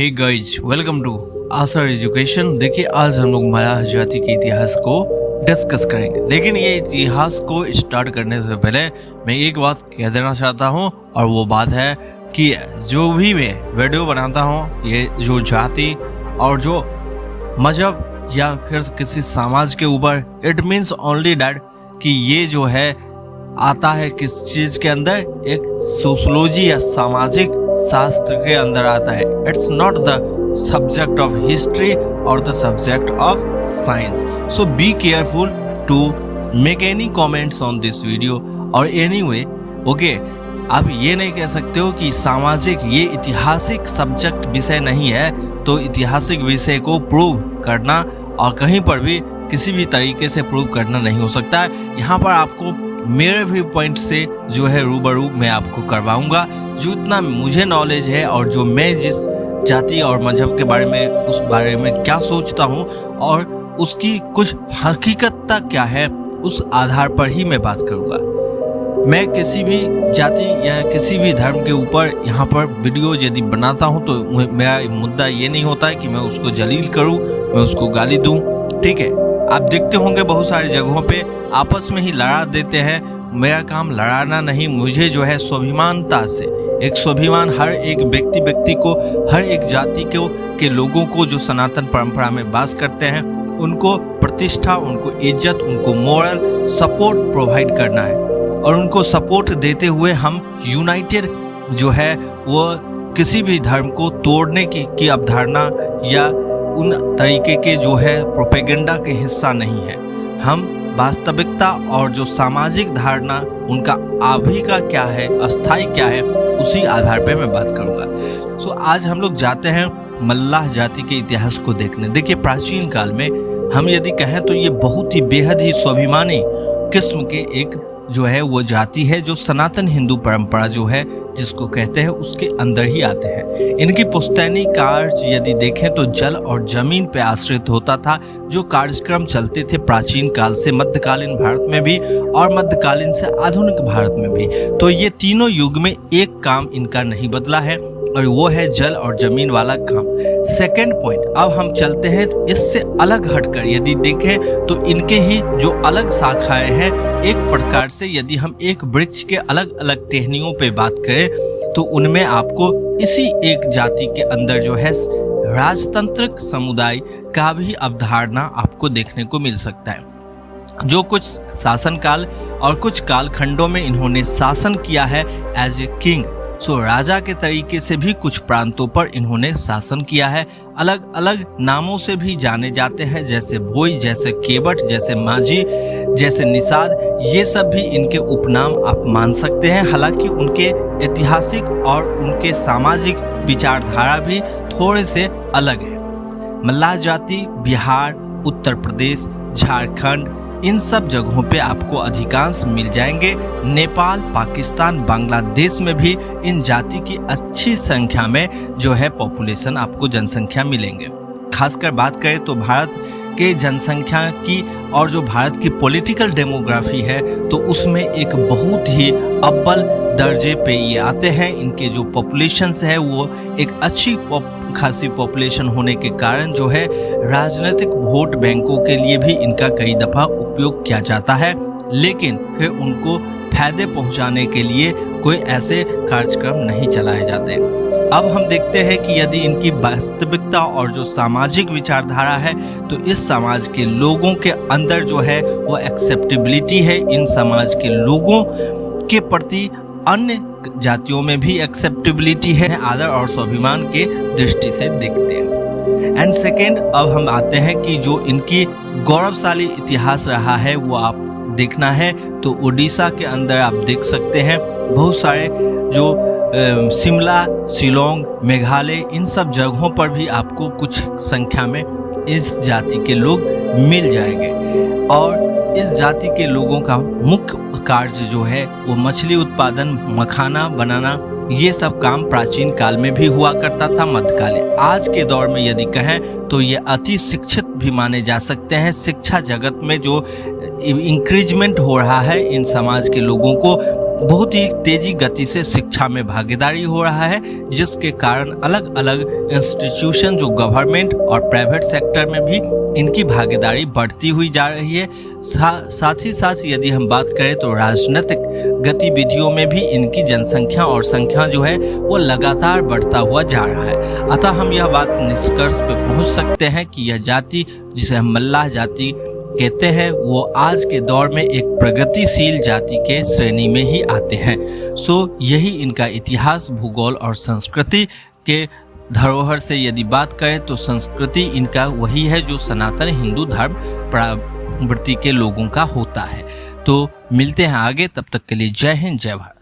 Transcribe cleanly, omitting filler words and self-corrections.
Hey guys, welcome to Asar education. देखिए, आज हम लोग मलाह जाति के इतिहास को डिस्कस करेंगे, लेकिन ये इतिहास को स्टार्ट करने से पहले मैं एक बात कह देना चाहता हूँ, और वो बात है कि जो भी मैं वीडियो बनाता हूँ, ये जो जाति और जो मजहब या फिर किसी समाज के ऊपर, इट मीन्स ओनली डैट कि ये जो है आता है किस चीज के अंदर, एक सोशोलॉजी या सामाजिक शास्त्र के अंदर आता है। It's not the subject of history और the subject of science. So be careful to make any comments on this video और एनीवे, ओके। आप ये नहीं कह सकते हो कि सामाजिक ये ऐतिहासिक सब्जेक्ट विषय नहीं है, तो ऐतिहासिक विषय को प्रूव करना और कहीं पर भी किसी भी तरीके से प्रूव करना नहीं हो सकता है। यहाँ पर आपको मेरे भी पॉइंट से जो है रूबरू मैं आपको करवाऊंगा, जो इतना मुझे नॉलेज है और जो मैं जिस जाति और मजहब के बारे में, उस बारे में क्या सोचता हूँ और उसकी कुछ हकीकतता क्या है, उस आधार पर ही मैं बात करूँगा। मैं किसी भी जाति या किसी भी धर्म के ऊपर यहाँ पर वीडियो यदि बनाता हूँ तो मेरा मुद्दा ये नहीं होता है कि मैं उसको जलील करूँ, मैं उसको गाली दूँ, ठीक है। आप देखते होंगे बहुत सारी जगहों पे आपस में ही लड़ा देते हैं। मेरा काम लड़ाना नहीं, मुझे जो है स्वाभिमानता से, एक स्वाभिमान हर एक व्यक्ति को, हर एक जाति के लोगों को जो सनातन परंपरा में वास करते हैं, उनको प्रतिष्ठा, उनको इज्जत, उनको मोरल सपोर्ट प्रोवाइड करना है। और उनको सपोर्ट देते हुए हम यूनाइटेड जो है वो किसी भी धर्म को तोड़ने की अवधारणा या उन तरीके के जो है प्रोपेगेंडा के हिस्सा नहीं है। हम वास्तविकता और जो सामाजिक धारणा उनका अभी का क्या है, अस्थाई क्या है, उसी आधार पर मैं बात करूंगा। सो आज हम लोग जाते हैं मल्लाह जाति के इतिहास को देखने। देखिए, प्राचीन काल में हम यदि कहें तो ये बहुत ही बेहद ही स्वाभिमानी किस्म के एक जो है वो जाति है, जो सनातन हिंदू परंपरा जो है जिसको कहते हैं उसके अंदर ही आते हैं। इनकी पुश्तैनी कार्य यदि देखें तो जल और जमीन पे आश्रित होता था। जो कार्यक्रम चलते थे प्राचीन काल से मध्यकालीन भारत में भी और मध्यकालीन से आधुनिक भारत में भी, तो ये तीनों युग में एक काम इनका नहीं बदला है, और वो है जल और जमीन वाला काम। सेकेंड पॉइंट, अब हम चलते हैं इससे अलग हटकर यदि देखें तो इनके ही जो अलग शाखाएं हैं, एक प्रकार से यदि हम एक वृक्ष के अलग अलग टहनियों पे बात करें तो उनमें आपको इसी एक जाति के अंदर जो है राजतंत्रिक समुदाय का भी अवधारणा आपको देखने को मिल सकता है। जो कुछ शासनकाल और कुछ कालखंडों में इन्होंने शासन किया है एज ए किंग, सो राजा के तरीके से भी कुछ प्रांतों पर इन्होंने शासन किया है। अलग अलग नामों से भी जाने जाते हैं, जैसे भोई, जैसे केवट, जैसे माझी, जैसे निषाद, ये सब भी इनके उपनाम आप मान सकते हैं। हालांकि उनके ऐतिहासिक और उनके सामाजिक विचारधारा भी थोड़े से अलग है। मल्लाह जाति बिहार, उत्तर प्रदेश, झारखंड, इन सब जगहों पे आपको अधिकांश मिल जाएंगे। नेपाल, पाकिस्तान, बांग्लादेश में भी इन जाति की अच्छी संख्या में जो है पॉपुलेशन आपको जनसंख्या मिलेंगे। खासकर बात करें तो भारत के जनसंख्या की और जो भारत की पॉलिटिकल डेमोग्राफी है तो उसमें एक बहुत ही अव्वल दर्जे पे ये आते हैं। इनके जो पॉपुलेशंस है वो एक अच्छी खासी पॉपुलेशन होने के कारण जो है राजनीतिक वोट बैंकों के लिए भी इनका कई दफ़ा उपयोग किया जाता है, लेकिन फिर उनको फायदे पहुंचाने के लिए कोई ऐसे कार्यक्रम नहीं चलाए जाते। अब हम देखते हैं कि यदि इनकी वास्तविकता और जो सामाजिक विचारधारा है तो इस समाज के लोगों के अंदर जो है वो एक्सेप्टेबिलिटी है। इन समाज के लोगों के प्रति अन्य जातियों में भी एक्सेप्टेबिलिटी है, आदर और स्वाभिमान के दृष्टि से देखते हैं। एंड सेकेंड, अब हम आते हैं कि जो इनकी गौरवशाली इतिहास रहा है वो आप देखना है तो उड़ीसा के अंदर आप देख सकते हैं बहुत सारे जो शिमला, शिलोंग, मेघालय, इन सब जगहों पर भी आपको कुछ संख्या में इस जाति के लोग मिल जाएंगे। और इस जाति के लोगों का मुख्य कार्य जो है वो मछली उत्पादन, मखाना बनाना, ये सब काम प्राचीन काल में भी हुआ करता था, मध्यकालीन। आज के दौर में यदि कहें तो ये अति शिक्षित भी माने जा सकते हैं। शिक्षा जगत में जो इंक्रीजमेंट हो रहा है इन समाज के लोगों को, बहुत ही तेजी गति से शिक्षा में भागीदारी हो रहा है, जिसके कारण अलग अलग इंस्टीट्यूशन जो गवर्नमेंट और प्राइवेट सेक्टर में भी इनकी भागीदारी बढ़ती हुई जा रही है। साथ ही साथ यदि हम बात करें तो राजनीतिक गतिविधियों में भी इनकी जनसंख्या और संख्या जो है वो लगातार बढ़ता हुआ जा रहा है। अतः हम यह बात निष्कर्ष पे पहुंच सकते हैं कि यह जाति, जिसे हम मल्लाह जाति कहते हैं, वो आज के दौर में एक प्रगतिशील जाति के श्रेणी में ही आते हैं। यही इनका इतिहास, भूगोल और संस्कृति के धरोहर से यदि बात करें तो संस्कृति इनका वही है जो सनातन हिंदू धर्म प्रवृत्ति के लोगों का होता है। तो मिलते हैं आगे, तब तक के लिए जय हिंद, जय भारत।